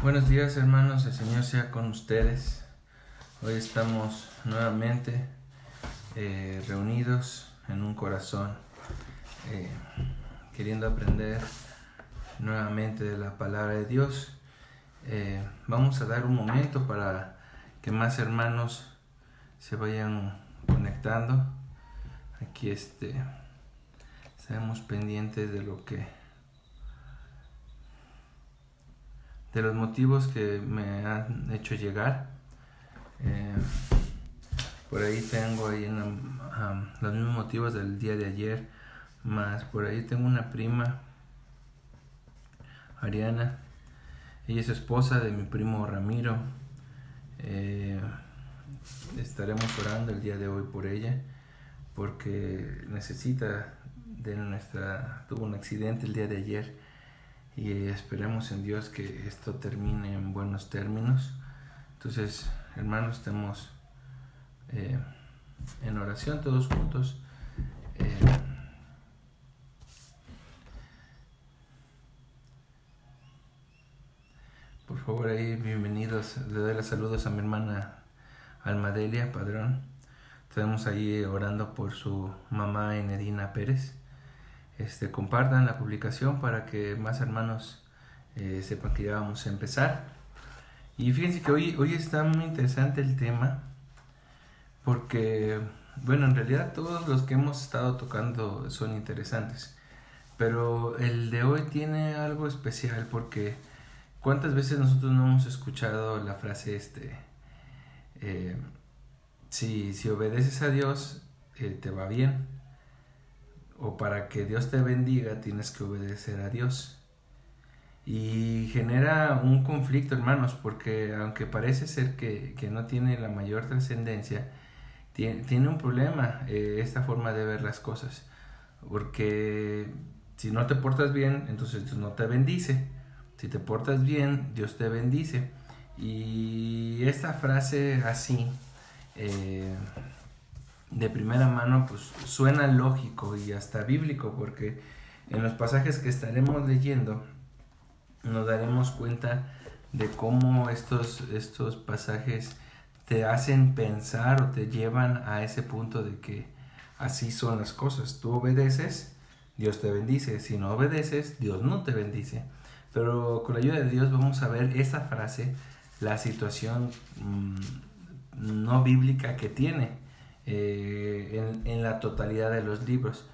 Buenos días, hermanos, el Señor sea con ustedes. Hoy estamos nuevamente reunidos en un corazón, eh, queriendo aprender nuevamente de la palabra de Dios. Vamos a dar un momento para que más hermanos se vayan conectando. Aquí estaremos pendientes de los motivos que me han hecho llegar. Por ahí tengo los mismos motivos del día de ayer, más por ahí tengo una prima, Ariana. Ella es esposa de mi primo Ramiro. Estaremos orando el día de hoy por ella, porque tuvo un accidente el día de ayer, y esperemos en Dios que esto termine en buenos términos. Entonces, hermanos, estemos en oración todos juntos. Por favor, ahí bienvenidos. Le doy los saludos a mi hermana Almadelia Padrón. Estamos ahí orando por su mamá Enedina Pérez. Compartan la publicación para que más hermanos sepan que ya vamos a empezar. Y fíjense que hoy está muy interesante el tema, porque, bueno, en realidad todos los que hemos estado tocando son interesantes, pero el de hoy tiene algo especial, porque ¿cuántas veces nosotros no hemos escuchado la frase si obedeces a Dios, te va bien? O para que Dios te bendiga tienes que obedecer a Dios. Y genera un conflicto, hermanos, porque aunque parece ser que no tiene la mayor trascendencia, tiene un problema esta forma de ver las cosas. Porque si no te portas bien, entonces Dios no te bendice. Si te portas bien, Dios te bendice. Y esta frase así, de primera mano, pues suena lógico y hasta bíblico, porque en los pasajes que estaremos leyendo nos daremos cuenta de cómo estos pasajes te hacen pensar o te llevan a ese punto de que así son las cosas. Tú obedeces, Dios te bendice. Si no obedeces, Dios no te bendice. Pero con la ayuda de Dios vamos a ver esa frase, la situación no bíblica que tiene en la totalidad de los libros,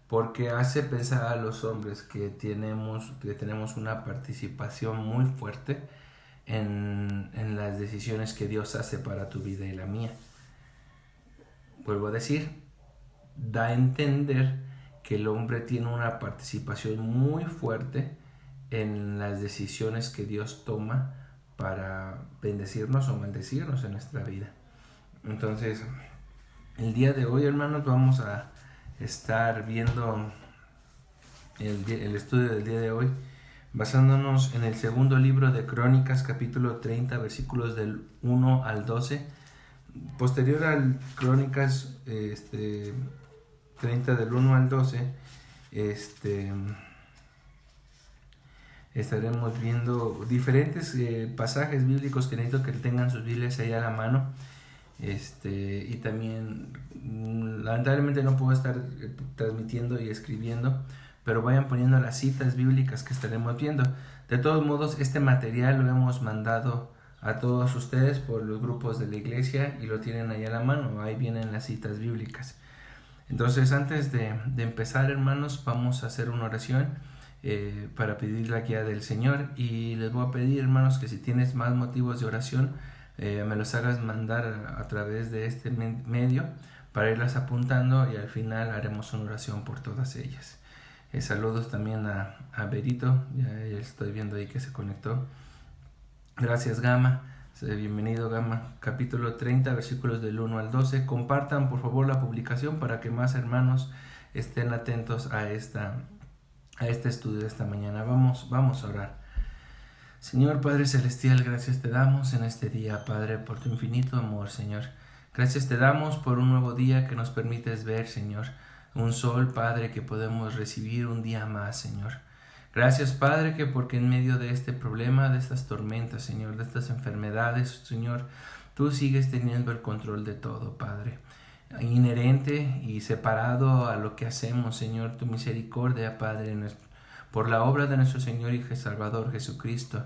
porque hace pensar a los hombres que tenemos una participación muy fuerte en las decisiones que Dios hace para tu vida y la mía. Vuelvo a decir, da a entender que el hombre tiene una participación muy fuerte en las decisiones que Dios toma para bendecirnos o maldecirnos en nuestra vida. Entonces, el día de hoy, hermanos, vamos a estar viendo el estudio del día de hoy basándonos en el segundo libro de Crónicas, capítulo 30, versículos del 1 al 12. Posterior al Crónicas 30 del 1 al 12, estaremos viendo diferentes pasajes bíblicos que necesito que tengan sus Biblias ahí a la mano. Y también lamentablemente no puedo estar transmitiendo y escribiendo, pero vayan poniendo las citas bíblicas que estaremos viendo. De todos modos, este material lo hemos mandado a todos ustedes por los grupos de la iglesia y lo tienen ahí a la mano. Ahí vienen las citas bíblicas. Entonces, antes de empezar, hermanos, vamos a hacer una oración para pedir la guía del Señor. Y les voy a pedir, hermanos, que si tienes más motivos de oración, me los hagas mandar a través de este medio para irlas apuntando, y al final haremos una oración por todas ellas. Saludos también a Berito, ya estoy viendo ahí que se conectó. Gracias, Gama. Bienvenido, Gama. Capítulo 30, versículos del 1 al 12. Compartan por favor la publicación para que más hermanos estén atentos a este estudio de esta mañana. Vamos a orar. Señor Padre Celestial, gracias te damos en este día, Padre, por tu infinito amor, Señor. Gracias te damos por un nuevo día que nos permites ver, Señor. Un sol, Padre, que podemos recibir un día más, Señor. Gracias, Padre, que porque en medio de este problema, de estas tormentas, Señor, de estas enfermedades, Señor, tú sigues teniendo el control de todo, Padre. Inherente y separado a lo que hacemos, Señor, tu misericordia, Padre, por la obra de nuestro Señor y Salvador Jesucristo,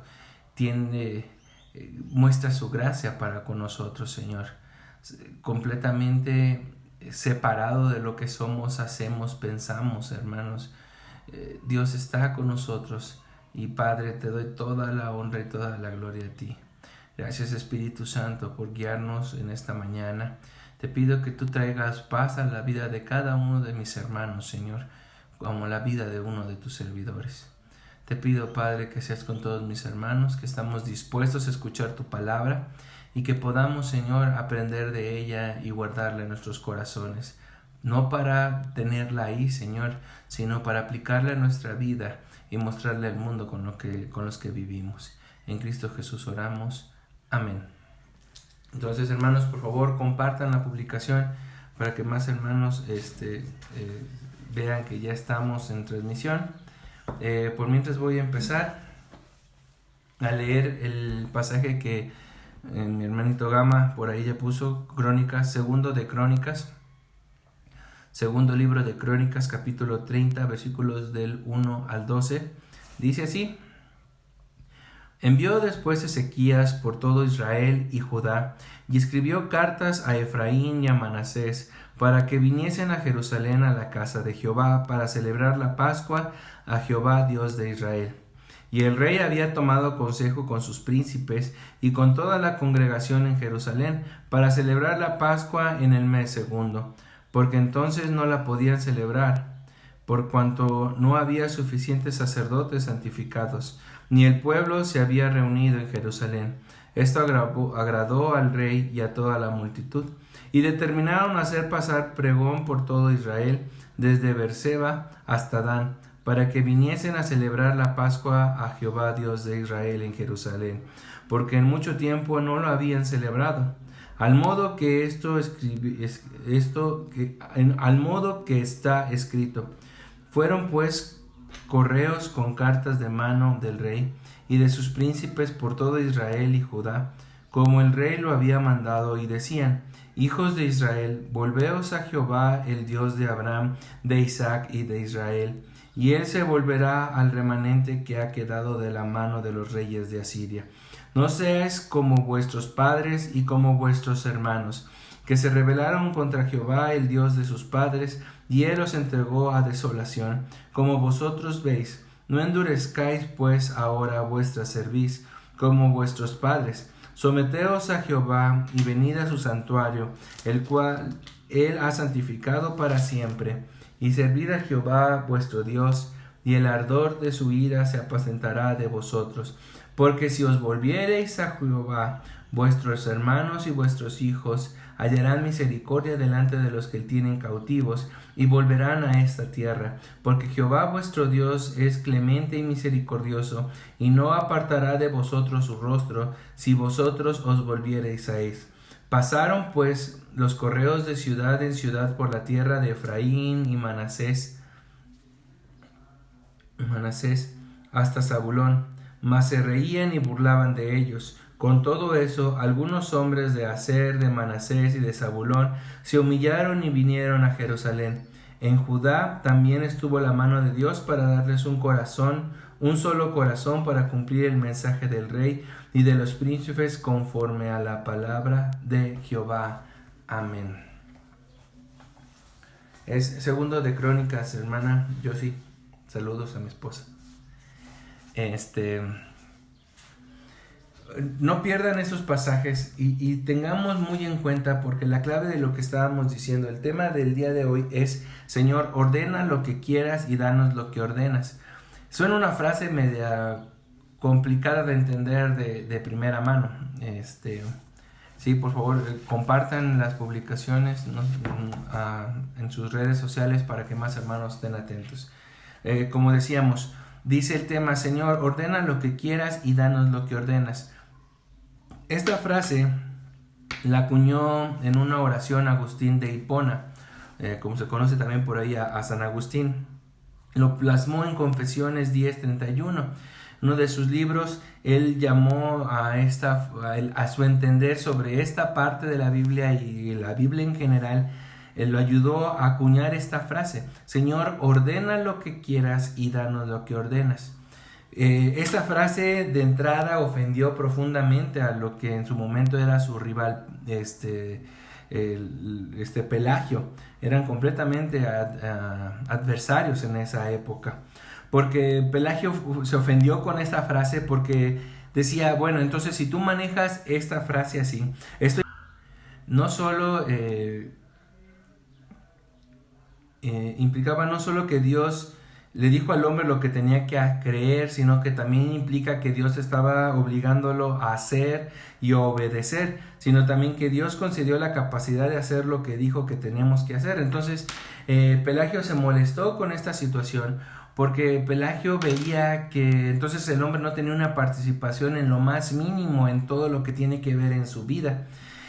muestra su gracia para con nosotros, Señor. Completamente separado de lo que somos, hacemos, pensamos, hermanos. Dios está con nosotros y, Padre, te doy toda la honra y toda la gloria a ti. Gracias, Espíritu Santo, por guiarnos en esta mañana. Te pido que tú traigas paz a la vida de cada uno de mis hermanos, Señor, como la vida de uno de tus servidores. Te pido, Padre, que seas con todos mis hermanos, que estamos dispuestos a escuchar tu palabra y que podamos, Señor, aprender de ella y guardarla en nuestros corazones. No para tenerla ahí, Señor, sino para aplicarla en nuestra vida y mostrarle al mundo con los que vivimos. En Cristo Jesús oramos. Amén. Entonces, hermanos, por favor, compartan la publicación para que más hermanos vean que ya estamos en transmisión. Por mientras voy a empezar a leer el pasaje que mi hermanito Gama por ahí ya puso, Crónicas, segundo libro de Crónicas, capítulo 30, versículos del 1 al 12. Dice así: Envió después Ezequías por todo Israel y Judá, y escribió cartas a Efraín y a Manasés, para que viniesen a Jerusalén a la casa de Jehová, para celebrar la Pascua a Jehová Dios de Israel. Y el rey había tomado consejo con sus príncipes y con toda la congregación en Jerusalén, para celebrar la Pascua en el mes segundo, porque entonces no la podían celebrar, por cuanto no había suficientes sacerdotes santificados, ni el pueblo se había reunido en Jerusalén. Esto agradó al rey y a toda la multitud, y determinaron hacer pasar pregón por todo Israel, desde Beerseba hasta Dan, para que viniesen a celebrar la Pascua a Jehová Dios de Israel en Jerusalén, porque en mucho tiempo no lo habían celebrado. Al modo que está escrito. Fueron pues correos con cartas de mano del rey y de sus príncipes por todo Israel y Judá, como el rey lo había mandado, y decían: Hijos de Israel, volveos a Jehová, el Dios de Abraham, de Isaac y de Israel, y él se volverá al remanente que ha quedado de la mano de los reyes de Asiria. No seáis como vuestros padres y como vuestros hermanos, que se rebelaron contra Jehová, el Dios de sus padres, y él os entregó a desolación, como vosotros veis. No endurezcáis pues ahora vuestra cerviz, como vuestros padres. Someteos a Jehová, y venid a su santuario, el cual él ha santificado para siempre, y servid a Jehová vuestro Dios, y el ardor de su ira se apacentará de vosotros. Porque si os volviereis a Jehová, vuestros hermanos y vuestros hijos hallarán misericordia delante de los que tienen cautivos, y volverán a esta tierra, porque Jehová vuestro Dios es clemente y misericordioso, y no apartará de vosotros su rostro, si vosotros os volviereis a él. Pasaron pues los correos de ciudad en ciudad por la tierra de Efraín y Manasés hasta Zabulón, mas se reían y burlaban de ellos. Con todo eso, algunos hombres de Aser, de Manasés y de Zabulón se humillaron y vinieron a Jerusalén. En Judá también estuvo la mano de Dios para darles un solo corazón para cumplir el mensaje del rey y de los príncipes conforme a la palabra de Jehová. Amén. Es segundo de Crónicas, hermana Josie. Saludos a mi esposa. No pierdan esos pasajes y tengamos muy en cuenta, porque la clave de lo que estábamos diciendo, el tema del día de hoy es: Señor, ordena lo que quieras y danos lo que ordenas. Suena una frase media complicada de entender de primera mano. Sí, por favor, compartan las publicaciones, ¿no?, en sus redes sociales, para que más hermanos estén atentos. Como decíamos, dice el tema: Señor, ordena lo que quieras y danos lo que ordenas. Esta frase la acuñó en una oración Agustín de Hipona, como se conoce también por ahí a San Agustín. lo plasmó en Confesiones 10:31. Uno de sus libros, él llamó a su entender sobre esta parte de la Biblia y la Biblia en general, él lo ayudó a acuñar esta frase: Señor, ordena lo que quieras y danos lo que ordenas. Esta frase de entrada ofendió profundamente a lo que en su momento era su rival, Pelagio. Eran completamente adversarios en esa época, porque Pelagio se ofendió con esta frase porque decía, bueno, entonces si tú manejas esta frase así, esto no solo implicaba no solo que Dios le dijo al hombre lo que tenía que creer, sino que también implica que Dios estaba obligándolo a hacer y a obedecer, sino también que Dios concedió la capacidad de hacer lo que dijo que teníamos que hacer. Entonces Pelagio se molestó con esta situación porque Pelagio veía que entonces el hombre no tenía una participación en lo más mínimo en todo lo que tiene que ver en su vida.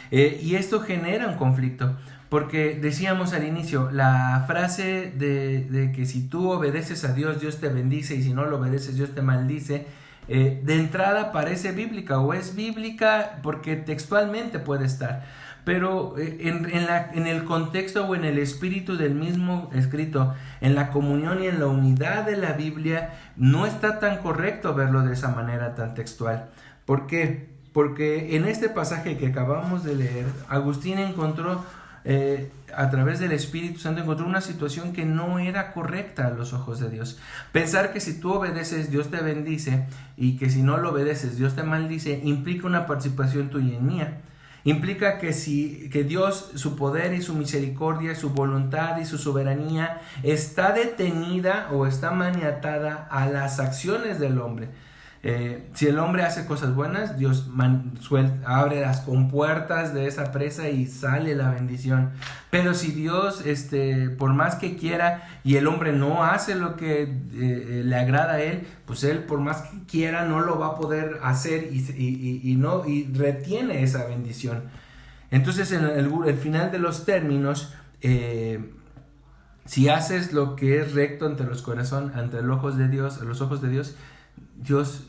Y esto genera un conflicto, porque decíamos al inicio, la frase de que si tú obedeces a Dios, Dios te bendice, y si no lo obedeces, Dios te maldice, de entrada parece bíblica, o es bíblica porque textualmente puede estar, pero en el contexto o en el espíritu del mismo escrito, en la comunión y en la unidad de la Biblia, no está tan correcto verlo de esa manera tan textual. ¿Por qué? Porque en este pasaje que acabamos de leer, Agustín encontró, a través del Espíritu Santo, encontró una situación que no era correcta a los ojos de Dios. Pensar que si tú obedeces, Dios te bendice, y que si no lo obedeces, Dios te maldice, implica una participación tuya y mía. Implica que Dios, su poder y su misericordia, su voluntad y su soberanía está detenida o está maniatada a las acciones del hombre. Si el hombre hace cosas buenas, Dios abre las compuertas de esa presa y sale la bendición. Pero si Dios, por más que quiera, y el hombre no hace lo que le agrada a él, pues él, por más que quiera, no lo va a poder hacer y retiene esa bendición. Entonces, en el final de los términos, si haces lo que es recto ante los corazones, ante los ojos de Dios, Dios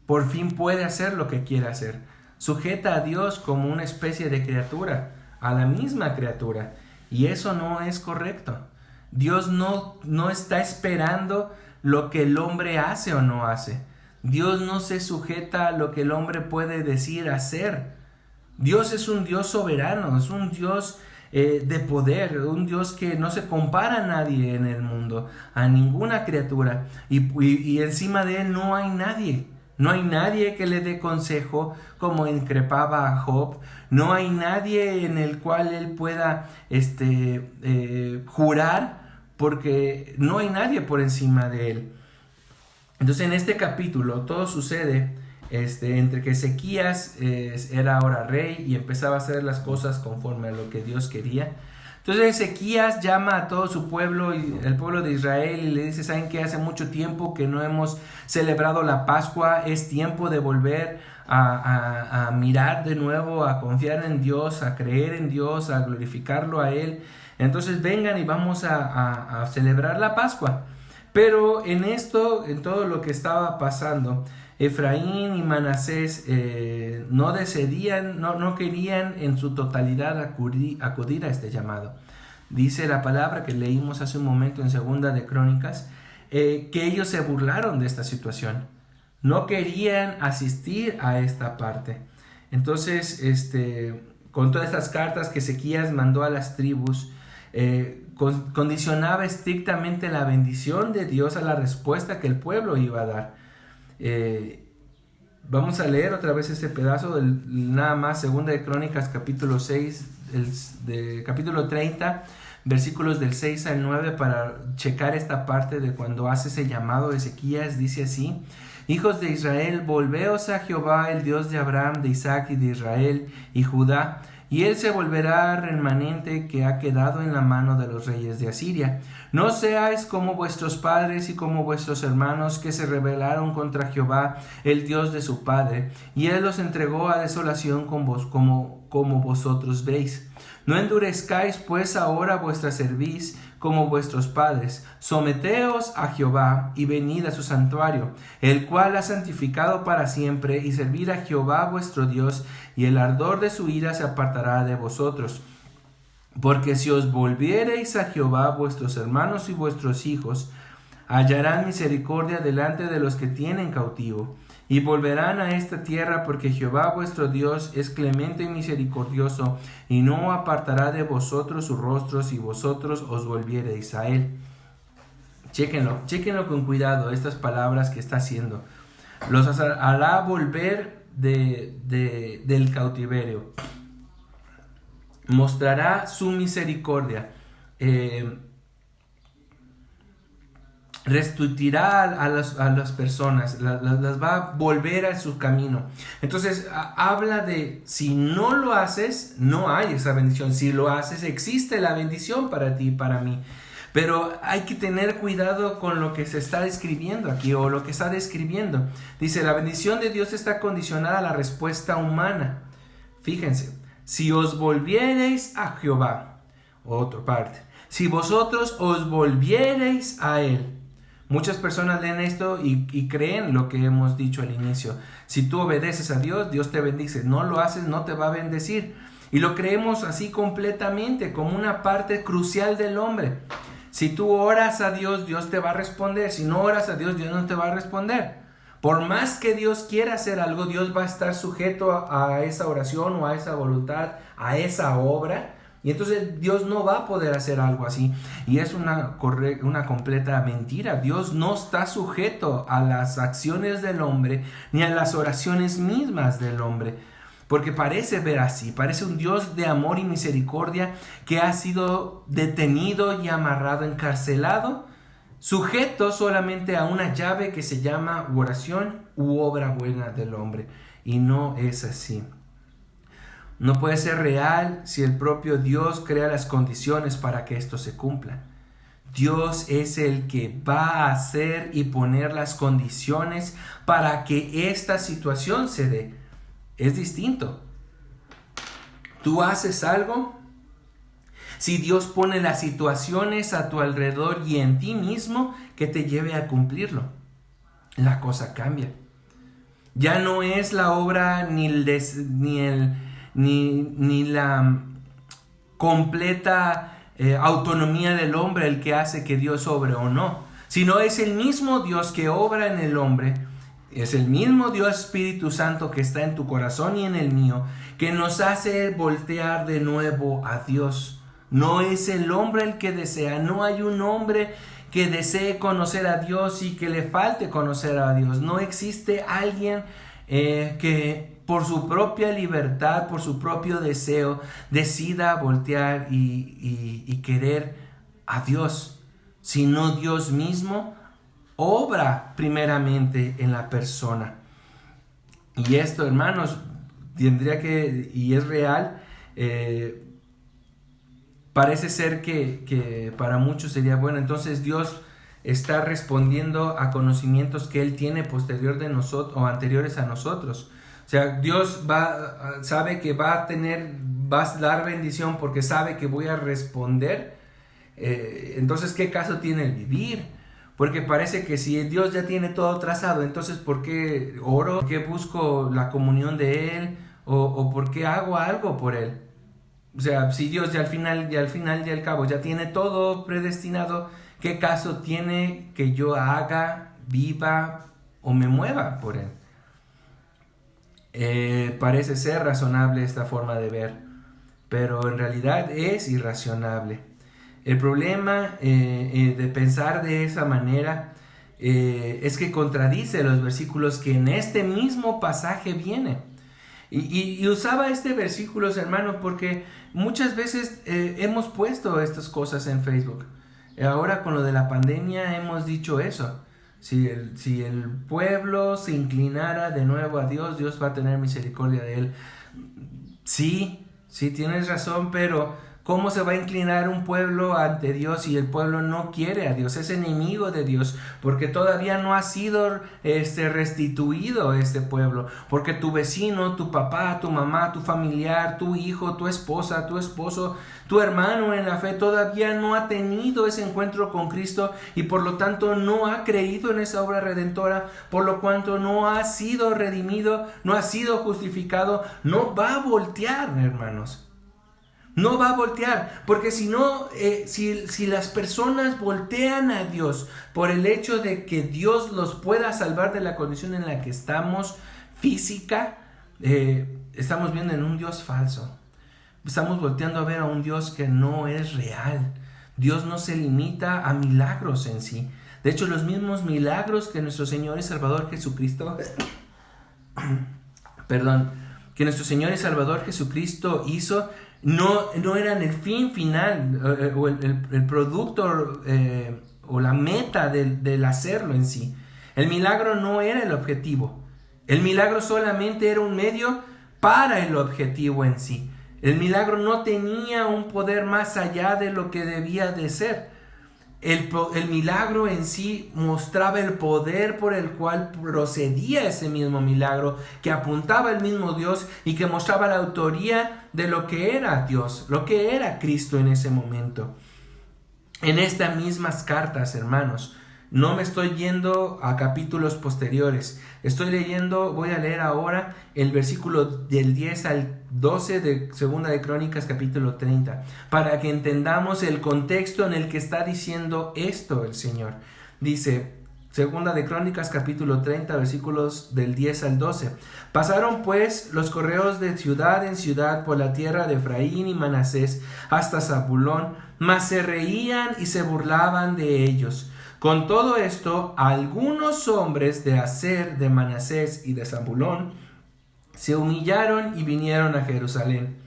por fin puede hacer lo que quiere hacer. Sujeta a Dios como una especie de criatura, a la misma criatura, y eso no es correcto. Dios no está esperando lo que el hombre hace o no hace. Dios no se sujeta a lo que el hombre puede decir, hacer. Dios es un Dios soberano, es un Dios de poder, un Dios que no se compara a nadie en el mundo, a ninguna criatura, y encima de él no hay nadie. No hay nadie que le dé consejo como increpaba a Job. No hay nadie en el cual él pueda jurar, porque no hay nadie por encima de él. Entonces en este capítulo todo sucede entre que Ezequías era ahora rey y empezaba a hacer las cosas conforme a lo que Dios quería. Entonces Ezequías llama a todo su pueblo, el pueblo de Israel, y le dice: ¿saben qué? Hace mucho tiempo que no hemos celebrado la Pascua, es tiempo de volver a mirar de nuevo, a confiar en Dios, a creer en Dios, a glorificarlo a Él. Entonces vengan y vamos a celebrar la Pascua. Pero en todo lo que estaba pasando, Efraín y Manasés no querían en su totalidad acudir a este llamado. Dice la palabra que leímos hace un momento en Segunda de Crónicas, que ellos se burlaron de esta situación. No querían asistir a esta parte. Entonces, con todas estas cartas que Ezequías mandó a las tribus, condicionaba estrictamente la bendición de Dios a la respuesta que el pueblo iba a dar. Vamos a leer otra vez este pedazo nada más, Segunda de Crónicas capítulo 6, capítulo 30, versículos del 6 al 9, para checar esta parte de cuando hace ese llamado Ezequías. Dice así: hijos de Israel, volveos a Jehová, el Dios de Abraham, de Isaac y de Israel y Judá, y él se volverá remanente que ha quedado en la mano de los reyes de Asiria. No seáis como vuestros padres y como vuestros hermanos, que se rebelaron contra Jehová, el Dios de su padre, y él los entregó a desolación como como vosotros veis. No endurezcáis pues ahora vuestra cerviz como vuestros padres. Someteos a Jehová y venid a su santuario, el cual ha santificado para siempre, y servid a Jehová vuestro Dios, y el ardor de su ira se apartará de vosotros. Porque si os volviereis a Jehová, vuestros hermanos y vuestros hijos hallarán misericordia delante de los que tienen cautivo, y volverán a esta tierra, porque Jehová vuestro Dios es clemente y misericordioso, y no apartará de vosotros su rostro si vosotros os volviereis a él. Chéquenlo con cuidado, estas palabras que está haciendo. Los hará volver del cautiverio. Mostrará su misericordia. Restituirá a las personas, las va a volver a su camino. Entonces habla de, si no lo haces, no hay esa bendición. Si lo haces, existe la bendición para ti y para mí. Pero hay que tener cuidado con lo que se está describiendo aquí, o lo que está describiendo. Dice, la bendición de Dios está condicionada a la respuesta humana. Fíjense, si os volviereis a Jehová, otra parte, si vosotros os volviereis a él. Muchas personas leen esto y creen lo que hemos dicho al inicio. Si tú obedeces a Dios, Dios te bendice. No lo haces, no te va a bendecir. Y lo creemos así completamente, como una parte crucial del hombre. Si tú oras a Dios, Dios te va a responder. Si no oras a Dios, Dios no te va a responder. Por más que Dios quiera hacer algo, Dios va a estar sujeto a esa oración o a esa voluntad, a esa obra. Y entonces Dios no va a poder hacer algo así. Y es una completa mentira. Dios no está sujeto a las acciones del hombre ni a las oraciones mismas del hombre. Porque parece ver así. Parece un Dios de amor y misericordia que ha sido detenido y amarrado, encarcelado, sujeto solamente a una llave que se llama oración u obra buena del hombre. Y no es así. No puede ser real si el propio Dios crea las condiciones para que esto se cumpla. Dios es el que va a hacer y poner las condiciones para que esta situación se dé. Es distinto. Tú haces algo, si Dios pone las situaciones a tu alrededor y en ti mismo que te lleve a cumplirlo, la cosa cambia. Ya no es la obra ni la completa autonomía del hombre el que hace que Dios obre o no, sino es el mismo Dios que obra en el hombre, es el mismo Dios Espíritu Santo que está en tu corazón y en el mío, que nos hace voltear de nuevo a Dios. No es el hombre el que desea, no hay un hombre que desee conocer a Dios y que le falte conocer a Dios. No existe alguien que por su propia libertad, por su propio deseo, decida voltear y querer a Dios, sino Dios mismo obra primeramente en la persona. Y esto, hermanos, y es real, parece ser que para muchos sería bueno. Entonces Dios está respondiendo a conocimientos que Él tiene posterior de nosotros o anteriores a nosotros. O sea, Dios sabe que va a dar bendición porque sabe que voy a responder. Entonces, ¿qué caso tiene el vivir? Porque parece que si Dios ya tiene todo trazado, entonces ¿por qué oro? ¿Por qué busco la comunión de Él? ¿O por qué hago algo por Él? O sea, si Dios ya al final y al cabo ya tiene todo predestinado, ¿qué caso tiene que yo haga, viva o me mueva por Él? Parece ser razonable esta forma de ver, pero en realidad es irracional. El problema de pensar de esa manera es que contradice los versículos que en este mismo pasaje vienen. Y usaba este versículo, hermanos, porque muchas veces hemos puesto estas cosas en Facebook. Ahora con lo de la pandemia hemos dicho eso. Si el pueblo se inclinara de nuevo a Dios, Dios va a tener misericordia de él. Sí, tienes razón, pero ¿Cómo se va a inclinar un pueblo ante Dios si el pueblo no quiere a Dios? Es enemigo de Dios porque todavía no ha sido restituido este pueblo. Porque tu vecino, tu papá, tu mamá, tu familiar, tu hijo, tu esposa, tu esposo, tu hermano en la fe todavía no ha tenido ese encuentro con Cristo y por lo tanto no ha creído en esa obra redentora, por lo cuanto no ha sido redimido, no ha sido justificado, no va a voltear, hermanos. No va a voltear, porque si no, si las personas voltean a Dios por el hecho de que Dios los pueda salvar de la condición en la que estamos, física, estamos viendo en un Dios falso. Estamos volteando a ver a un Dios que no es real. Dios no se limita a milagros en sí. De hecho, los mismos milagros que nuestro Señor y Salvador Jesucristo, que nuestro Señor y Salvador Jesucristo hizo, no eran el fin final o el producto o la meta del hacerlo en sí. El milagro no era el objetivo. El milagro solamente era un medio para el objetivo en sí. El milagro no tenía un poder más allá de lo que debía de ser. El milagro en sí mostraba el poder por el cual procedía ese mismo milagro, que apuntaba al mismo Dios y que mostraba la autoría de lo que era Dios, lo que era Cristo en ese momento. En estas mismas cartas, hermanos, no me estoy yendo a capítulos posteriores. Voy a leer ahora el versículo del 10 al 12 de Segunda de Crónicas capítulo 30, para que entendamos el contexto en el que está diciendo esto el Señor. Dice, Segunda de Crónicas capítulo 30, versículos del 10 al 12. Pasaron pues los correos de ciudad en ciudad por la tierra de Efraín y Manasés hasta Zabulón, mas se reían y se burlaban de ellos. Con todo esto, algunos hombres de Aser, de Manasés y de Zabulón se humillaron y vinieron a Jerusalén.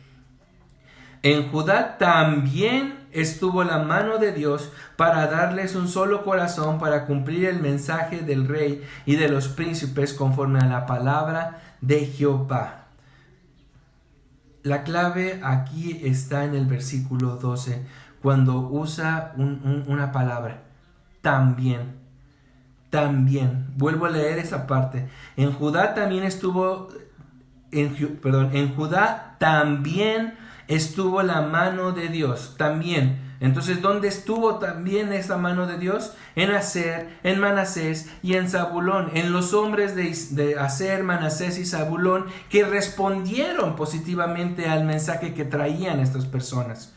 En Judá también estuvo la mano de Dios para darles un solo corazón para cumplir el mensaje del rey y de los príncipes conforme a la palabra de Jehová. La clave aquí está en el versículo 12, cuando usa una palabra. También. Vuelvo a leer esa parte. En Judá también estuvo la mano de Dios. También. Entonces, ¿dónde estuvo también esa mano de Dios? En Aser, en Manasés y en Zabulón. En los hombres de Aser, Manasés y Zabulón que respondieron positivamente al mensaje que traían estas personas.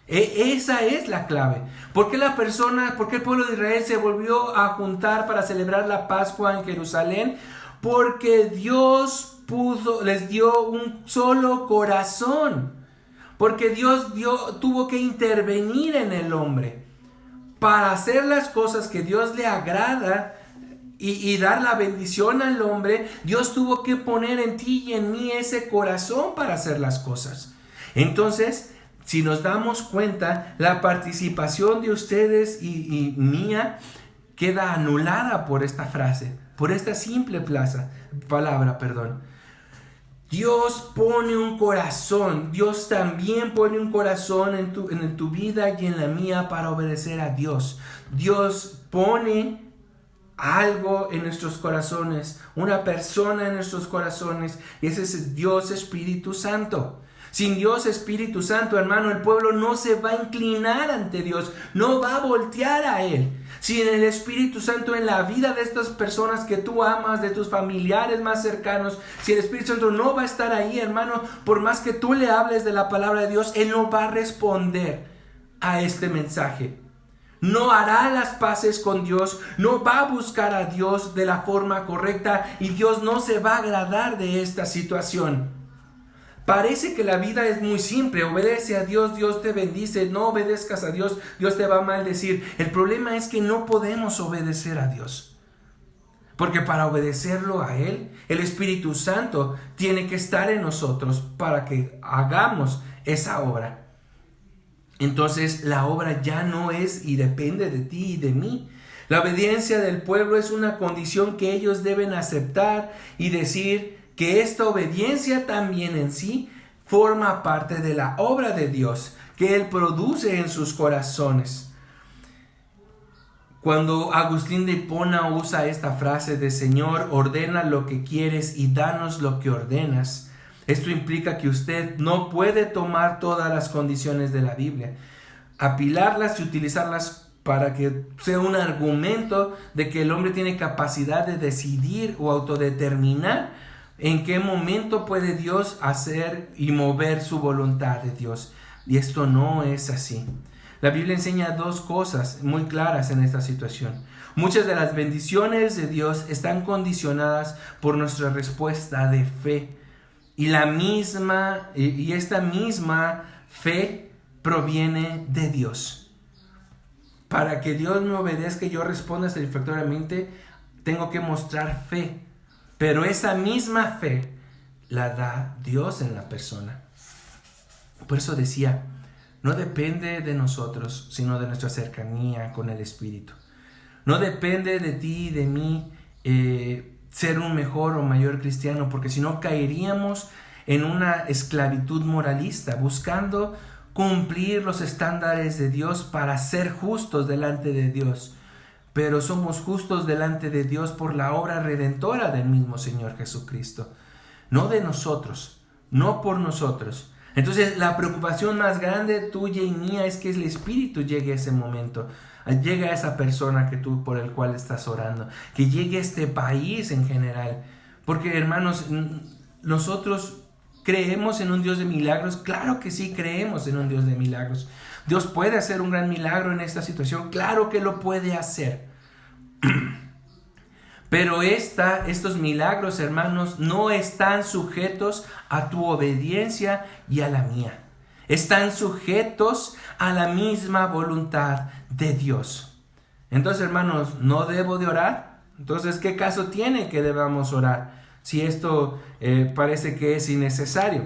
Esa es la clave. ¿Por qué el pueblo de Israel se volvió a juntar para celebrar la Pascua en Jerusalén? Porque Dios les dio un solo corazón. Porque Dios tuvo que intervenir en el hombre para hacer las cosas que Dios le agrada y dar la bendición al hombre. Dios tuvo que poner en ti y en mí ese corazón para hacer las cosas. Entonces, si nos damos cuenta, la participación de ustedes y mía queda anulada por esta frase, por esta simple palabra. Dios pone un corazón, Dios también pone un corazón en tu vida y en la mía para obedecer a Dios. Dios pone algo en nuestros corazones, una persona en nuestros corazones, y ese es Dios Espíritu Santo. Sin Dios Espíritu Santo, hermano, el pueblo no se va a inclinar ante Dios, no va a voltear a Él. Sin el Espíritu Santo en la vida de estas personas que tú amas, de tus familiares más cercanos, si el Espíritu Santo no va a estar ahí, hermano, por más que tú le hables de la palabra de Dios, Él no va a responder a este mensaje. No hará las paces con Dios, no va a buscar a Dios de la forma correcta y Dios no se va a agradar de esta situación. Parece que la vida es muy simple. Obedece a Dios, Dios te bendice. No obedezcas a Dios, Dios te va a maldecir. El problema es que no podemos obedecer a Dios. Porque para obedecerlo a Él, el Espíritu Santo tiene que estar en nosotros para que hagamos esa obra. Entonces la obra ya no es y depende de ti y de mí. La obediencia del pueblo es una condición que ellos deben aceptar y decir que esta obediencia también en sí forma parte de la obra de Dios, que Él produce en sus corazones. Cuando Agustín de Hipona usa esta frase de Señor, ordena lo que quieres y danos lo que ordenas, esto implica que usted no puede tomar todas las condiciones de la Biblia, apilarlas y utilizarlas para que sea un argumento de que el hombre tiene capacidad de decidir o autodeterminar en qué momento puede Dios hacer y mover su voluntad de Dios. Y esto no es así. La Biblia enseña dos cosas muy claras en esta situación. Muchas de las bendiciones de Dios están condicionadas por nuestra respuesta de fe. Y esta misma fe proviene de Dios. Para que Dios me obedezca y yo responda satisfactoriamente, tengo que mostrar fe. Pero esa misma fe la da Dios en la persona. Por eso decía, no depende de nosotros, sino de nuestra cercanía con el Espíritu. No depende de ti y de mí ser un mejor o mayor cristiano, porque si no caeríamos en una esclavitud moralista, buscando cumplir los estándares de Dios para ser justos delante de Dios. Pero somos justos delante de Dios por la obra redentora del mismo Señor Jesucristo. No de nosotros, no por nosotros. Entonces la preocupación más grande tuya y mía es que el Espíritu llegue a ese momento, llegue a esa persona por el cual estás orando, que llegue a este país en general. Porque hermanos, nosotros ¿creemos en un Dios de milagros? Claro que sí, creemos en un Dios de milagros. Dios puede hacer un gran milagro en esta situación, claro que lo puede hacer. Pero estos milagros, hermanos, no están sujetos a tu obediencia y a la mía. Están sujetos a la misma voluntad de Dios. Entonces, hermanos, ¿no debo de orar? Entonces, ¿qué caso tiene que debamos orar si esto parece que es innecesario?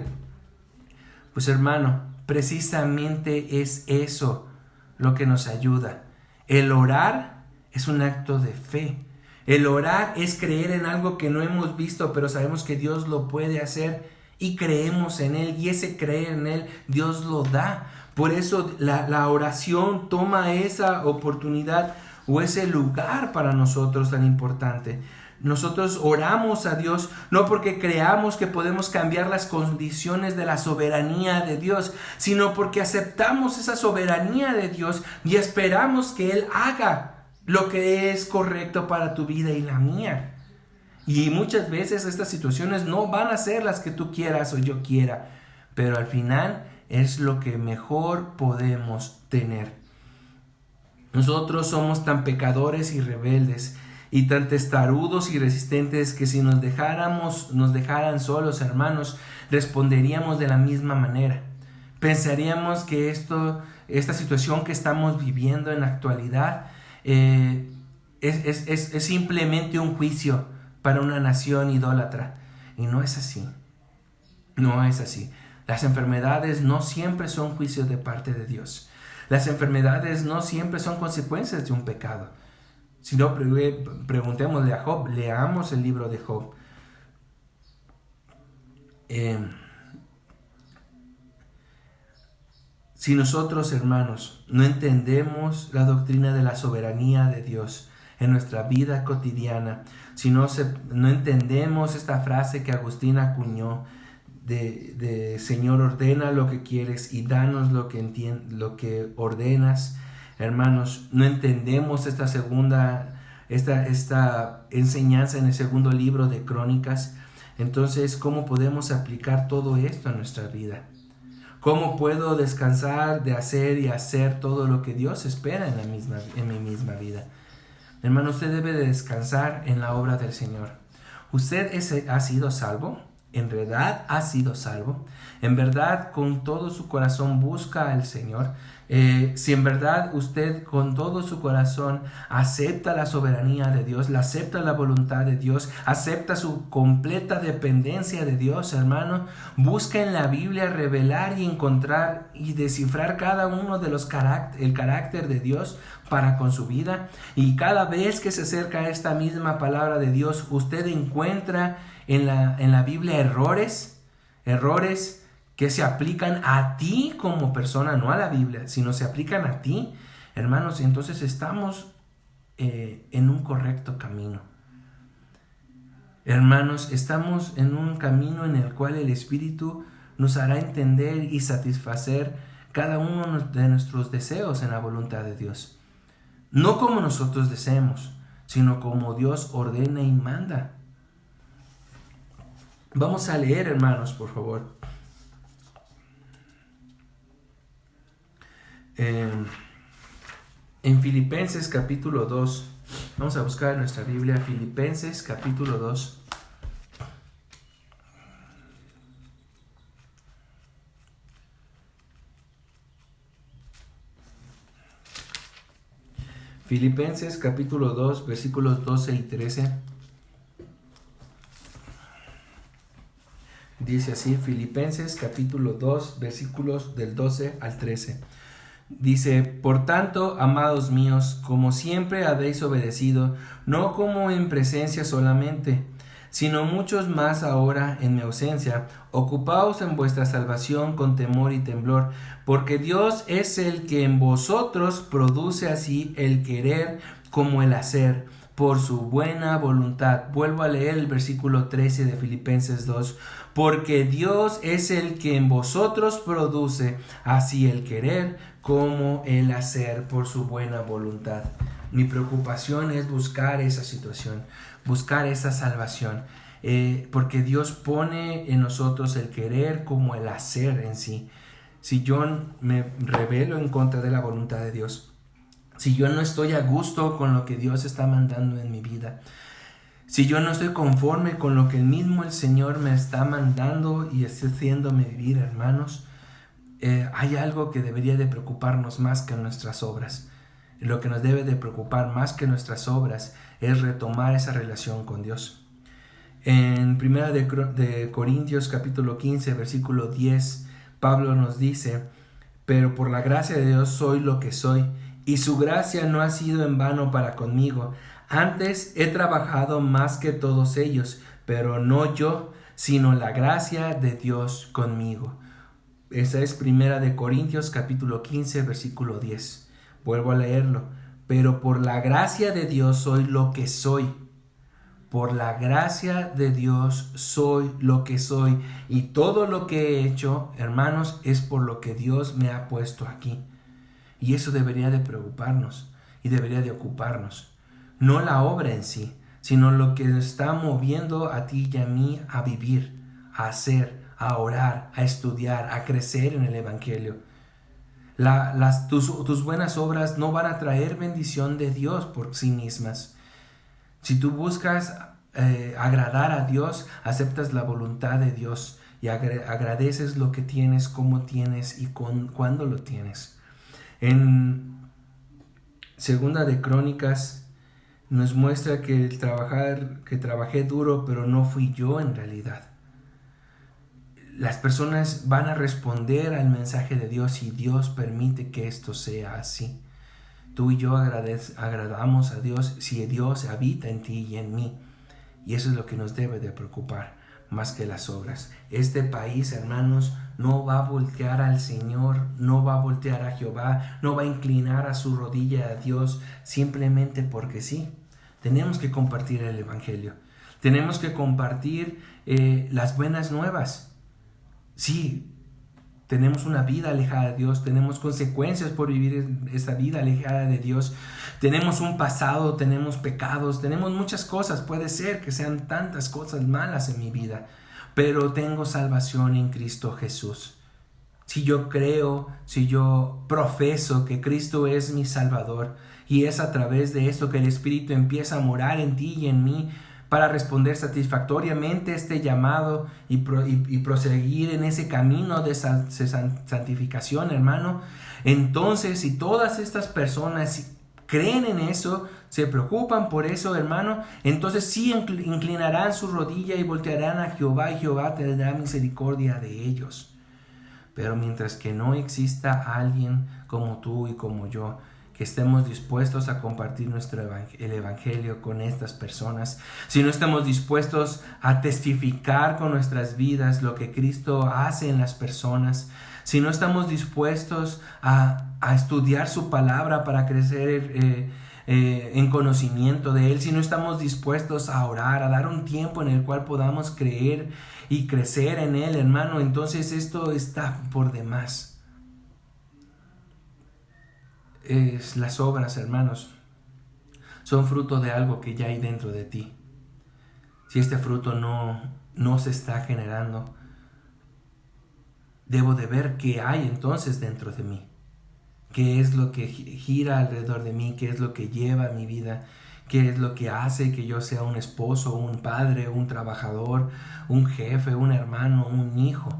Pues, hermano, precisamente es eso lo que nos ayuda. El orar es un acto de fe. El orar es creer en algo que no hemos visto, pero sabemos que Dios lo puede hacer y creemos en Él, y ese creer en Él, Dios lo da. Por eso la oración toma esa oportunidad o ese lugar para nosotros tan importante. Nosotros oramos a Dios no porque creamos que podemos cambiar las condiciones de la soberanía de Dios, sino porque aceptamos esa soberanía de Dios y esperamos que Él haga lo que es correcto para tu vida y la mía. Y muchas veces estas situaciones no van a ser las que tú quieras o yo quiera, pero al final es lo que mejor podemos tener. Nosotros somos tan pecadores y rebeldes y tan testarudos y resistentes que si nos dejaran solos, hermanos, responderíamos de la misma manera. Pensaríamos que esta situación que estamos viviendo en la actualidad es simplemente un juicio para una nación idólatra. Y no es así. No es así. Las enfermedades no siempre son juicios de parte de Dios. Las enfermedades no siempre son consecuencias de un pecado. Si no, preguntémosle a Job, leamos el libro de Job. Si nosotros, hermanos, no entendemos la doctrina de la soberanía de Dios en nuestra vida cotidiana, si no entendemos esta frase que Agustín acuñó de Señor, ordena lo que quieres y danos lo que ordenas, hermanos, no entendemos esta enseñanza en el segundo libro de Crónicas, entonces, ¿cómo podemos aplicar todo esto a nuestra vida? ¿Cómo puedo descansar de hacer y hacer todo lo que Dios espera en mi misma vida? Hermano, usted debe de descansar en la obra del Señor. ¿Usted ha sido salvo? ¿En verdad ha sido salvo? ¿En verdad con todo su corazón busca al Señor? Si en verdad usted con todo su corazón acepta la soberanía de Dios, acepta la voluntad de Dios, acepta su completa dependencia de Dios, hermano, busca en la Biblia revelar y encontrar y descifrar cada uno de el carácter de Dios para con su vida, y cada vez que se acerca a esta misma palabra de Dios, usted encuentra en la Biblia errores que se aplican a ti como persona, no a la Biblia, sino se aplican a ti, hermanos, entonces estamos en un correcto camino. Hermanos, estamos en un camino en el cual el Espíritu nos hará entender y satisfacer cada uno de nuestros deseos en la voluntad de Dios. No como nosotros deseemos, sino como Dios ordena y manda. Vamos a leer, hermanos, por favor. En Filipenses capítulo 2, vamos a buscar en nuestra Biblia Filipenses capítulo 2. Filipenses capítulo 2, versículos 12 y 13. Dice así, Filipenses capítulo 2, versículos del 12 al 13. Dice, por tanto, amados míos, como siempre habéis obedecido, no como en presencia solamente, sino muchos más ahora en mi ausencia, ocupaos en vuestra salvación con temor y temblor, porque Dios es el que en vosotros produce así el querer como el hacer, por su buena voluntad. Vuelvo a leer el versículo 13 de Filipenses 2. Porque Dios es el que en vosotros produce así el querer como el hacer por su buena voluntad. Mi preocupación es buscar esa situación, buscar esa salvación, porque Dios pone en nosotros el querer como el hacer en sí. Si yo me rebelo en contra de la voluntad de Dios, si yo no estoy a gusto con lo que Dios está mandando en mi vida, si yo no estoy conforme con lo que el Señor me está mandando y está haciéndome vivir, hermanos, hay algo que debería de preocuparnos más que nuestras obras. Lo que nos debe de preocupar más que nuestras obras es retomar esa relación con Dios. En 1 de Corintios capítulo 15, versículo 10, Pablo nos dice, pero por la gracia de Dios soy lo que soy, y su gracia no ha sido en vano para conmigo. Antes he trabajado más que todos ellos, pero no yo, sino la gracia de Dios conmigo. Esa es 1 de Corintios capítulo 15, versículo 10. Vuelvo a leerlo. Pero por la gracia de Dios soy lo que soy. Por la gracia de Dios soy lo que soy. Y todo lo que he hecho, hermanos, es por lo que Dios me ha puesto aquí. Y eso debería de preocuparnos y debería de ocuparnos. No la obra en sí, sino lo que nos está moviendo a ti y a mí a vivir, a hacer, a orar, a estudiar, a crecer en el Evangelio. Tus buenas obras no van a traer bendición de Dios por sí mismas. Si tú buscas agradar a Dios, aceptas la voluntad de Dios y agradeces lo que tienes, cómo tienes y cuándo lo tienes. En Segunda de Crónicas nos muestra que trabajé duro, pero no fui yo en realidad. Las personas van a responder al mensaje de Dios y Dios permite que esto sea así. Tú y yo agradamos a Dios si Dios habita en ti y en mí. Y eso es lo que nos debe de preocupar más que las obras. Este país, hermanos, no va a voltear al Señor, no va a voltear a Jehová, no va a inclinar a su rodilla a Dios simplemente porque sí. Tenemos que compartir el Evangelio. Tenemos que compartir las buenas nuevas. Sí, tenemos una vida alejada de Dios, tenemos consecuencias por vivir esta vida alejada de Dios, tenemos un pasado, tenemos pecados, tenemos muchas cosas, puede ser que sean tantas cosas malas en mi vida, pero tengo salvación en Cristo Jesús. Si yo creo, si yo profeso que Cristo es mi Salvador, y es a través de esto que el Espíritu empieza a morar en ti y en mí, para responder satisfactoriamente este llamado y proseguir en ese camino de santificación, hermano. Entonces, si todas estas personas creen en eso, se preocupan por eso, hermano, entonces sí inclinarán su rodilla y voltearán a Jehová, y Jehová tendrá misericordia de ellos. Pero mientras que no exista alguien como tú y como yo, que estemos dispuestos a compartir el Evangelio con estas personas, si no estamos dispuestos a testificar con nuestras vidas lo que Cristo hace en las personas, si no estamos dispuestos a estudiar su palabra para crecer en conocimiento de Él, si no estamos dispuestos a orar, a dar un tiempo en el cual podamos creer y crecer en Él, hermano, entonces esto está por demás. Las obras, hermanos, son fruto de algo que ya hay dentro de ti. Si este fruto no se está generando, debo de ver qué hay entonces dentro de mí. ¿Qué es lo que gira alrededor de mí? ¿Qué es lo que lleva mi vida? ¿Qué es lo que hace que yo sea un esposo, un padre, un trabajador, un jefe, un hermano, un hijo?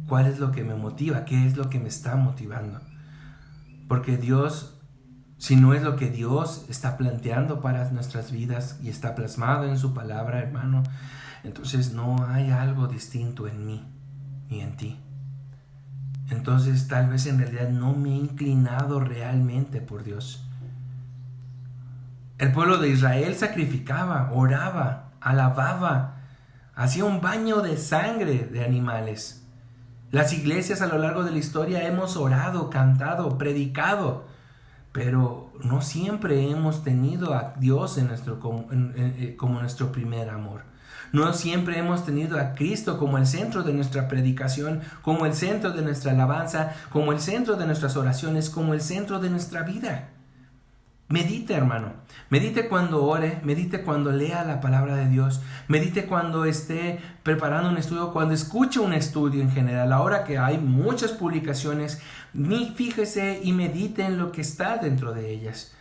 ¿Cuál es lo que me motiva? ¿Qué es lo que me está motivando? Porque Dios, si no es lo que Dios está planteando para nuestras vidas y está plasmado en su palabra, hermano, entonces no hay algo distinto en mí y en ti. Entonces tal vez en realidad no me he inclinado realmente por Dios. El pueblo de Israel sacrificaba, oraba, alababa, hacía un baño de sangre de animales. Las iglesias a lo largo de la historia hemos orado, cantado, predicado, pero no siempre hemos tenido a Dios como nuestro primer amor. No siempre hemos tenido a Cristo como el centro de nuestra predicación, como el centro de nuestra alabanza, como el centro de nuestras oraciones, como el centro de nuestra vida. Medite, hermano, medite cuando ore, medite cuando lea la palabra de Dios, medite cuando esté preparando un estudio, cuando escuche un estudio en general. Ahora que hay muchas publicaciones, fíjese y medite en lo que está dentro de ellas.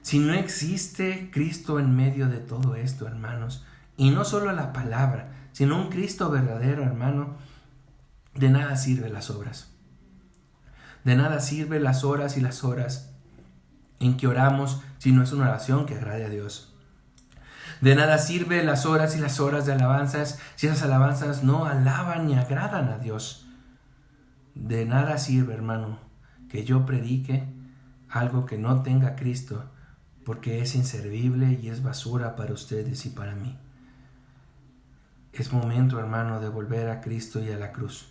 Si no existe Cristo en medio de todo esto, hermanos, y no solo la palabra, sino un Cristo verdadero, hermano, de nada sirven las obras. De nada sirven las horas y las horas en que oramos si no es una oración que agrade a Dios. De nada sirve las horas y las horas de alabanzas si esas alabanzas no alaban ni agradan a Dios. De nada sirve, hermano, que yo predique algo que no tenga a Cristo, porque es inservible y es basura para ustedes y para mí. Es momento, hermano, de volver a Cristo y a la cruz.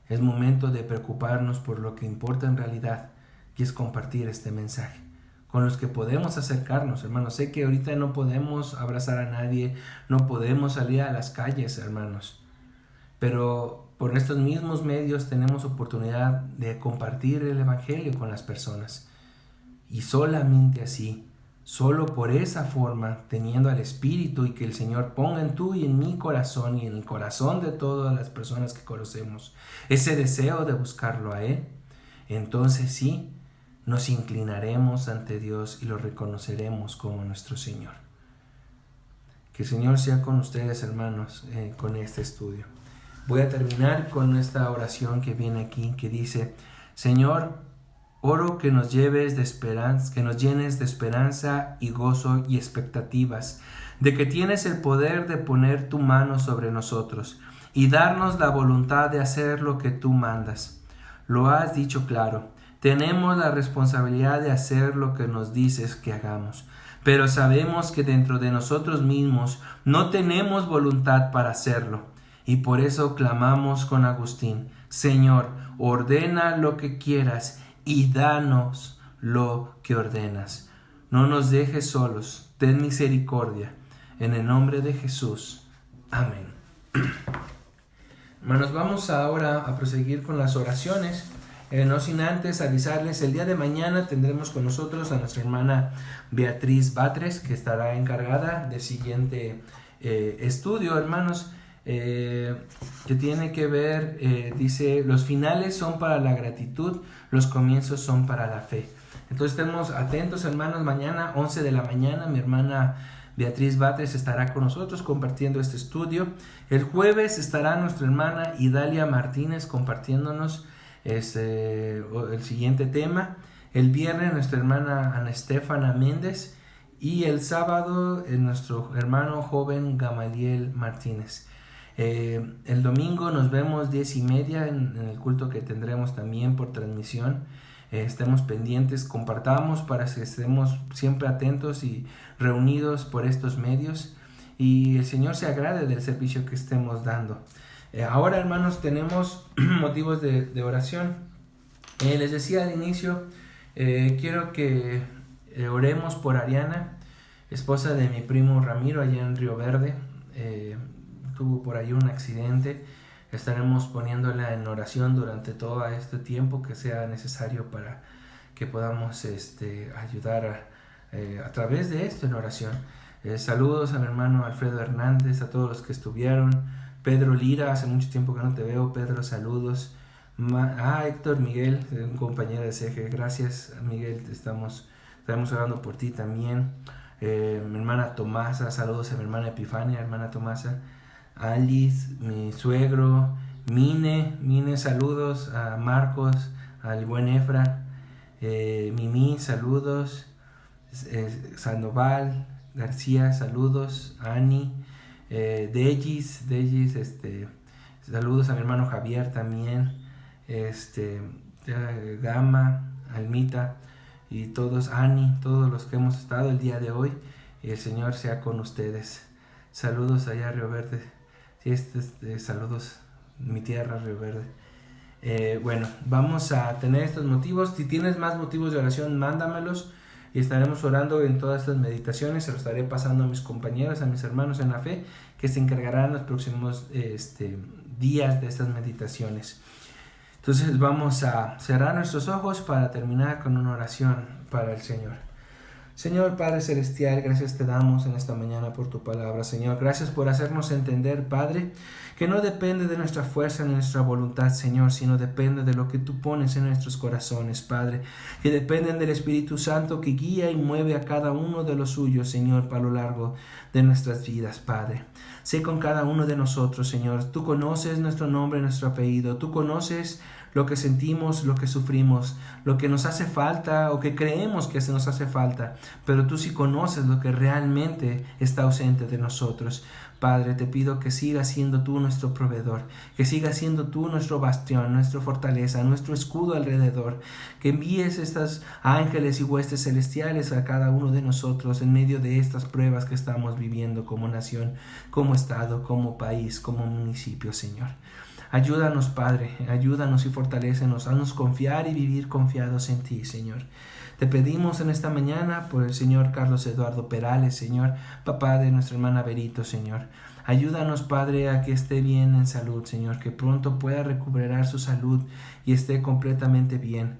Es momento de preocuparnos por lo que importa en realidad, que es compartir este mensaje con los que podemos acercarnos, hermanos. Sé que ahorita no podemos abrazar a nadie, no podemos salir a las calles, hermanos, pero por estos mismos medios tenemos oportunidad de compartir el Evangelio con las personas. Y solamente así, solo por esa forma, teniendo al Espíritu y que el Señor ponga en tu y en mi corazón y en el corazón de todas las personas que conocemos ese deseo de buscarlo a Él, entonces sí, nos inclinaremos ante Dios y lo reconoceremos como nuestro Señor. Que el Señor sea con ustedes, hermanos, con este estudio. Voy a terminar con esta oración que viene aquí, que dice: Señor, oro que nos lleves de esperanza, que nos llenes de esperanza y gozo y expectativas, de que tienes el poder de poner tu mano sobre nosotros y darnos la voluntad de hacer lo que tú mandas. Lo has dicho claro. Tenemos la responsabilidad de hacer lo que nos dices que hagamos, pero sabemos que dentro de nosotros mismos no tenemos voluntad para hacerlo, y por eso clamamos con Agustín: Señor, ordena lo que quieras y danos lo que ordenas. No nos dejes solos, ten misericordia. En el nombre de Jesús. Amén. Hermanos, vamos ahora a proseguir con las oraciones. No sin antes avisarles, el día de mañana tendremos con nosotros a nuestra hermana Beatriz Batres, que estará encargada del siguiente estudio, hermanos, que tiene que ver, dice: los finales son para la gratitud, los comienzos son para la fe. Entonces estemos atentos, hermanos. Mañana 11 de la mañana mi hermana Beatriz Batres estará con nosotros compartiendo este estudio. El jueves estará nuestra hermana Idalia Martínez compartiéndonos el siguiente tema. El viernes nuestra hermana Ana Estefana Méndez, y el sábado nuestro hermano joven Gamaliel Martínez. El domingo nos vemos 10:30 en el culto que tendremos también por transmisión. estemos pendientes, compartamos para que estemos siempre atentos y reunidos por estos medios y el Señor se agrade del servicio que estemos dando. Ahora, hermanos, tenemos motivos de oración. Les decía al inicio, quiero que oremos por Ariana, esposa de mi primo Ramiro, allá en Río Verde. Tuvo por ahí un accidente. Estaremos poniéndola en oración durante todo este tiempo que sea necesario para que podamos ayudar a través de esto en oración. Saludos a mi hermano Alfredo Hernández, a todos los que estuvieron. Pedro Lira, hace mucho tiempo que no te veo. Pedro, saludos. Héctor Miguel, un compañero de CG, gracias Miguel, estaremos orando por ti también. Mi hermana Tomasa, saludos a mi hermana Epifania, hermana Tomasa. Alice, mi suegro. Mine, saludos a Marcos, al buen Efra. Mimi, saludos. Sandoval García, saludos. Ani, Degis, saludos a mi hermano Javier también. Gama, Almita y todos, Ani, todos los que hemos estado el día de hoy, y el Señor sea con ustedes. Saludos allá a Río Verde. Sí, saludos, mi tierra, Río Verde. Bueno, vamos a tener estos motivos. Si tienes más motivos de oración, mándamelos y estaremos orando en todas estas meditaciones. Se los estaré pasando a mis compañeros, a mis hermanos en la fe, que se encargarán los próximos días de estas meditaciones. Entonces vamos a cerrar nuestros ojos para terminar con una oración para el Señor. Señor Padre Celestial, gracias te damos en esta mañana por tu palabra, Señor. Gracias por hacernos entender, Padre, que no depende de nuestra fuerza ni nuestra voluntad, Señor, sino depende de lo que tú pones en nuestros corazones, Padre. Que dependen del Espíritu Santo que guía y mueve a cada uno de los suyos, Señor, para lo largo de nuestras vidas, Padre. Sé con cada uno de nosotros, Señor. Tú conoces nuestro nombre, nuestro apellido. Tú conoces lo que sentimos, lo que sufrimos, lo que nos hace falta o que creemos que se nos hace falta, pero tú sí conoces lo que realmente está ausente de nosotros. Padre, te pido que sigas siendo tú nuestro proveedor, que sigas siendo tú nuestro bastión, nuestra fortaleza, nuestro escudo alrededor, que envíes estas ángeles y huestes celestiales a cada uno de nosotros en medio de estas pruebas que estamos viviendo como nación, como estado, como país, como municipio, Señor. Ayúdanos, Padre, ayúdanos y fortalécenos, haznos confiar y vivir confiados en ti, Señor. Te pedimos en esta mañana por el Señor Carlos Eduardo Perales, Señor, papá de nuestra hermana Berito, Señor. Ayúdanos, Padre, a que esté bien en salud, Señor, que pronto pueda recuperar su salud y esté completamente bien.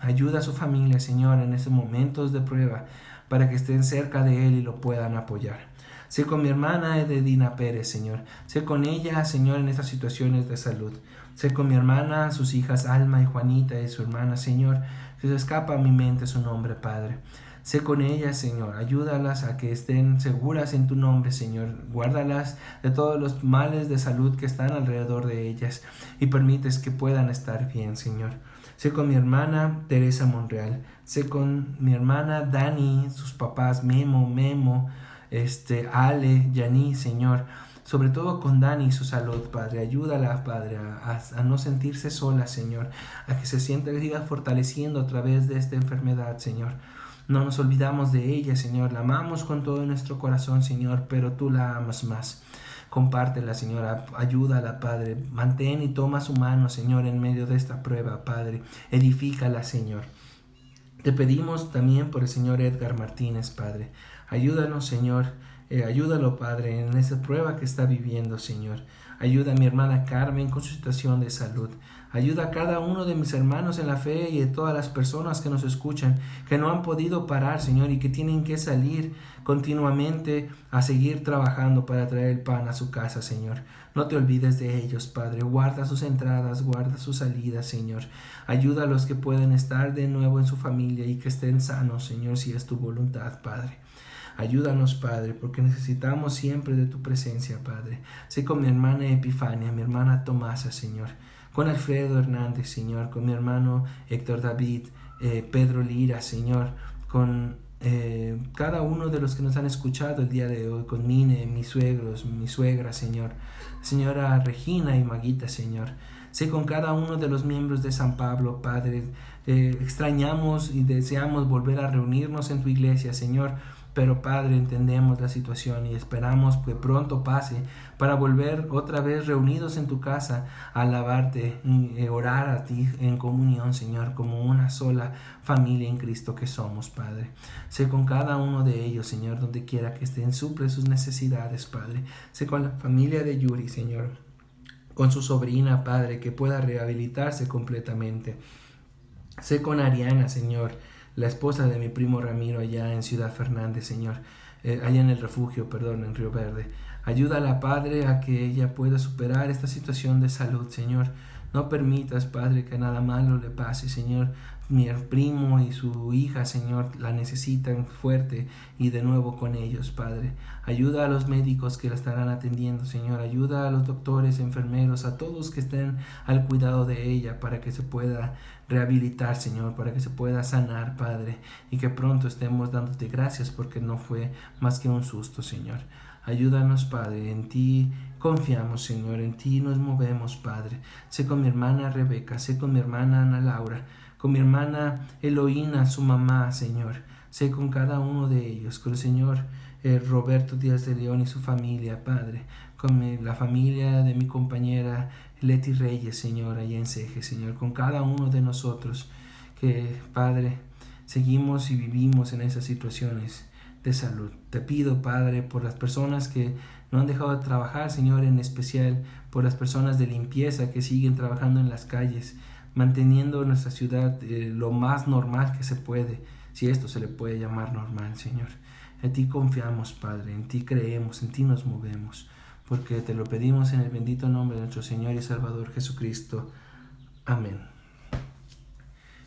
Ayuda a su familia, Señor, en estos momentos de prueba, para que estén cerca de él y lo puedan apoyar. Sé con mi hermana Ededina Pérez, Señor. Sé con ella, Señor, en estas situaciones de salud. Sé con mi hermana, sus hijas Alma y Juanita y su hermana, Señor. Se escapa a mi mente su nombre, Padre. Sé con ellas, Señor. Ayúdalas a que estén seguras en tu nombre, Señor. Guárdalas de todos los males de salud que están alrededor de ellas y permites que puedan estar bien, Señor. Sé con mi hermana Teresa Monreal. Sé con mi hermana Dani, sus papás Memo, Ale, Yaní, Señor, sobre todo con Dani y su salud, Padre. Ayúdala, Padre, a no sentirse sola, Señor, a que se sienta fortaleciendo a través de esta enfermedad, Señor. No nos olvidamos de ella, Señor, la amamos con todo nuestro corazón, Señor, pero tú la amas más. Compártela, Señor, ayúdala, Padre, mantén y toma su mano, Señor, en medio de esta prueba, Padre, edifícala, Señor. Te pedimos también por el Señor Edgar Martínez, Padre. Ayúdanos, Señor, ayúdalo, Padre, en esa prueba que está viviendo, Señor. Ayuda a mi hermana Carmen con su situación de salud. Ayuda a cada uno de mis hermanos en la fe y de todas las personas que nos escuchan, que no han podido parar, Señor, y que tienen que salir continuamente a seguir trabajando para traer el pan a su casa, Señor. No te olvides de ellos, Padre. Guarda sus entradas, guarda sus salidas, Señor. Ayuda a los que pueden estar de nuevo en su familia y que estén sanos, Señor, si es tu voluntad, Padre. Ayúdanos, Padre, porque necesitamos siempre de tu presencia, Padre. Sé con mi hermana Epifania, mi hermana Tomasa, Señor. Con Alfredo Hernández, Señor. Con mi hermano Héctor David, Pedro Lira, Señor. Con cada uno de los que nos han escuchado el día de hoy. Con Mine, mis suegros, mi suegra, Señor. Señora Regina y Maguita, Señor. Sé con cada uno de los miembros de San Pablo, Padre. Extrañamos y deseamos volver a reunirnos en tu iglesia, Señor, pero Padre, entendemos la situación y esperamos que pronto pase para volver otra vez reunidos en tu casa a alabarte y orar a ti en comunión, Señor, como una sola familia en Cristo que somos, Padre. Sé con cada uno de ellos, Señor, donde quiera que estén, suple sus necesidades, Padre. Sé con la familia de Yuri, Señor, con su sobrina, Padre, que pueda rehabilitarse completamente. Sé con Ariana, Señor, la esposa de mi primo Ramiro allá en Ciudad Fernández, Señor, allá en el refugio, perdón, en Río Verde. Ayúdala, Padre, a que ella pueda superar esta situación de salud, Señor. No permitas, Padre, que nada malo le pase, Señor. Mi primo y su hija, Señor, la necesitan fuerte y de nuevo con ellos, Padre. Ayuda a los médicos que la estarán atendiendo, Señor. Ayuda a los doctores, enfermeros, a todos que estén al cuidado de ella para que se pueda rehabilitar, Señor, para que se pueda sanar, Padre, y que pronto estemos dándote gracias porque no fue más que un susto, Señor. Ayúdanos, Padre, en ti confiamos, Señor, en ti nos movemos, Padre. Sé con mi hermana Rebeca, sé con mi hermana Ana Laura, con mi hermana Eloína, su mamá, Señor. Sé con cada uno de ellos, con el Señor Roberto Díaz de León y su familia, Padre, con la familia de mi compañera Leti Reyes, Señor, allá en Ceje, Señor, con cada uno de nosotros que, Padre, seguimos y vivimos en esas situaciones de salud. Te pido, Padre, por las personas que no han dejado de trabajar, Señor, en especial por las personas de limpieza que siguen trabajando en las calles, manteniendo nuestra ciudad lo más normal que se puede, si esto se le puede llamar normal, Señor. En ti confiamos, Padre, en ti creemos, en ti nos movemos, porque te lo pedimos en el bendito nombre de nuestro Señor y Salvador Jesucristo. Amén.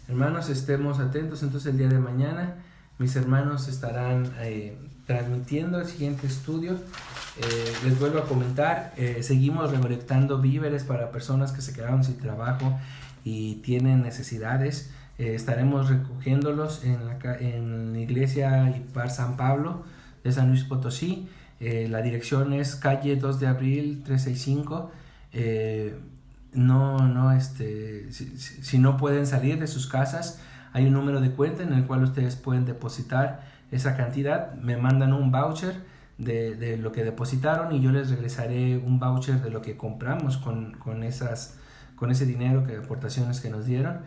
Hermanos, estemos atentos entonces el día de mañana. Mis hermanos estarán transmitiendo el siguiente estudio. Les vuelvo a comentar, seguimos recolectando víveres para personas que se quedaron sin trabajo y tienen necesidades. Estaremos recogiéndolos en la iglesia Ipar San Pablo de San Luis Potosí. La dirección es calle 2 de abril 365. Si no pueden salir de sus casas, hay un número de cuenta en el cual ustedes pueden depositar esa cantidad. Me mandan un voucher de lo que depositaron y yo les regresaré un voucher de lo que compramos con ese dinero, que aportaciones que nos dieron.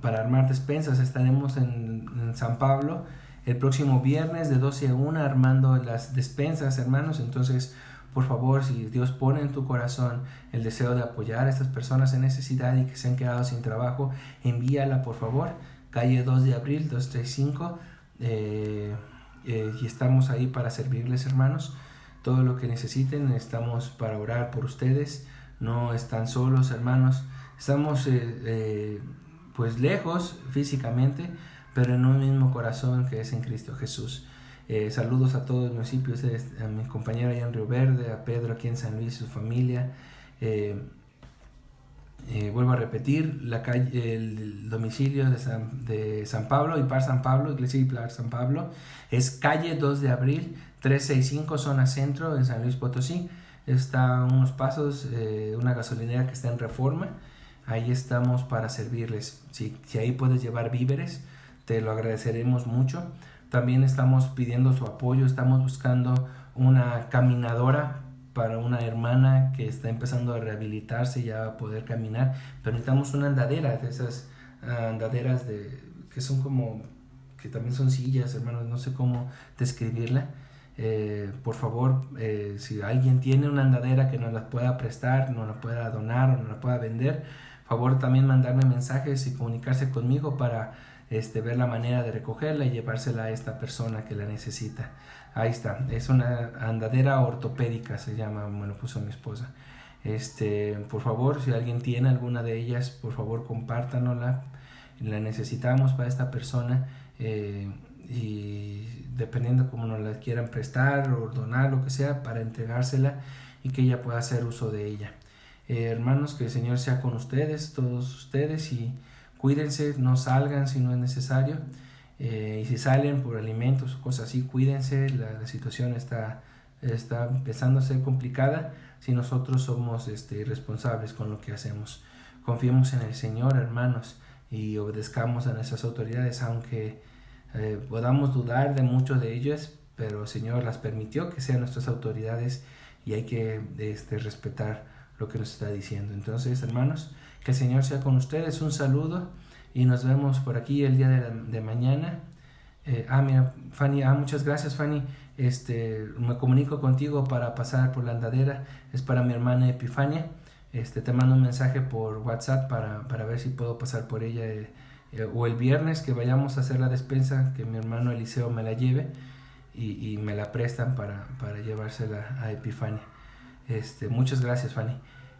Para armar despensas estaremos en San Pablo el próximo viernes de 12 a 1 armando las despensas, hermanos. Entonces, por favor, si Dios pone en tu corazón el deseo de apoyar a estas personas en necesidad y que se han quedado sin trabajo, envíala, por favor. Calle 2 de abril 235. Y estamos ahí para servirles, hermanos. Todo lo que necesiten, estamos para orar por ustedes. No están solos, hermanos. Estamos pues lejos físicamente, pero en un mismo corazón que es en Cristo Jesús. Saludos a todos los municipios, a mi compañero allá en Río Verde, a Pedro aquí en San Luis y su familia. Vuelvo a repetir, el domicilio de San Pablo, Ipar San Pablo, Iglesia Ipar San Pablo, es calle 2 de abril 365, zona centro, en San Luis Potosí. Está a unos pasos, una gasolinera que está en Reforma. Ahí estamos para servirles. Si ahí puedes llevar víveres, te lo agradeceremos mucho. También estamos pidiendo su apoyo. Estamos buscando una caminadora para una hermana que está empezando a rehabilitarse y ya va a poder caminar. Pero necesitamos una andadera, de esas andaderas que son como, que también son sillas, hermanos. No sé cómo describirla. Por favor, si alguien tiene una andadera que nos la pueda prestar, nos la pueda donar o nos la pueda vender, por favor también mandarme mensajes y comunicarse conmigo para ver la manera de recogerla y llevársela a esta persona que la necesita. Ahí está, es una andadera ortopédica, se llama, me lo puso mi esposa. Por favor, si alguien tiene alguna de ellas, por favor compártanosla, la necesitamos para esta persona. Y dependiendo cómo nos la quieran prestar o donar, lo que sea, para entregársela y que ella pueda hacer uso de ella. Hermanos, que el Señor sea con ustedes, todos ustedes, y cuídense, no salgan si no es necesario, y si salen por alimentos o cosas así, cuídense. La situación está empezando a ser complicada, si nosotros somos responsables con lo que hacemos. Confiemos en el Señor, hermanos, y obedezcamos a nuestras autoridades, aunque podamos dudar de muchos de ellos, pero el Señor las permitió que sean nuestras autoridades y hay que respetar lo que nos está diciendo. Entonces, hermanos, que el Señor sea con ustedes. Un saludo y nos vemos por aquí el día de mañana. Mira, Fanny, muchas gracias, Fanny. Me comunico contigo para pasar por la andadera. Es para mi hermana Epifania. Te mando un mensaje por WhatsApp para ver si puedo pasar por ella o el viernes que vayamos a hacer la despensa, que mi hermano Eliseo me la lleve y me la prestan para llevársela a Epifania. Muchas gracias, Fanny.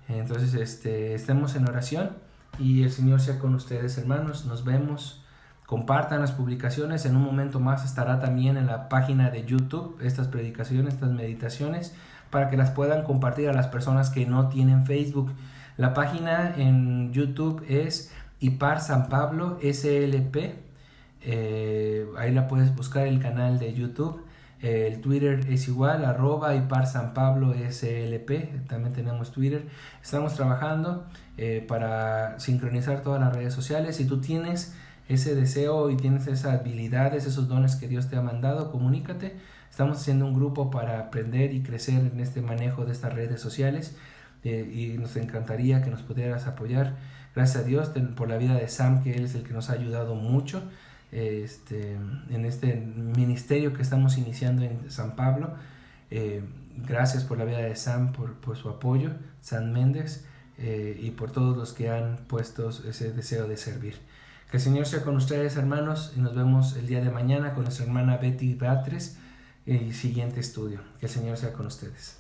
Entonces, estemos en oración y el Señor sea con ustedes, hermanos. Nos vemos. Compartan las publicaciones. En un momento más estará también en la página de YouTube estas predicaciones, estas meditaciones, para que las puedan compartir a las personas que no tienen Facebook. La página en YouTube es IPAR San Pablo SLP. Ahí la puedes buscar, el canal de YouTube. El Twitter es igual, @IPAR San Pablo SLP. También tenemos Twitter. Estamos trabajando para sincronizar todas las redes sociales. Si tú tienes ese deseo y tienes esas habilidades, esos dones que Dios te ha mandado, comunícate. Estamos haciendo un grupo para aprender y crecer en este manejo de estas redes sociales y nos encantaría que nos pudieras apoyar. Gracias a Dios por la vida de Sam, que él es el que nos ha ayudado mucho en este ministerio que estamos iniciando en San Pablo. Gracias por la vida de Sam, por su apoyo, Sam Méndez, y por todos los que han puesto ese deseo de servir. Que el Señor sea con ustedes, hermanos, y nos vemos el día de mañana con nuestra hermana Betty Batres y siguiente estudio. Que el Señor sea con ustedes.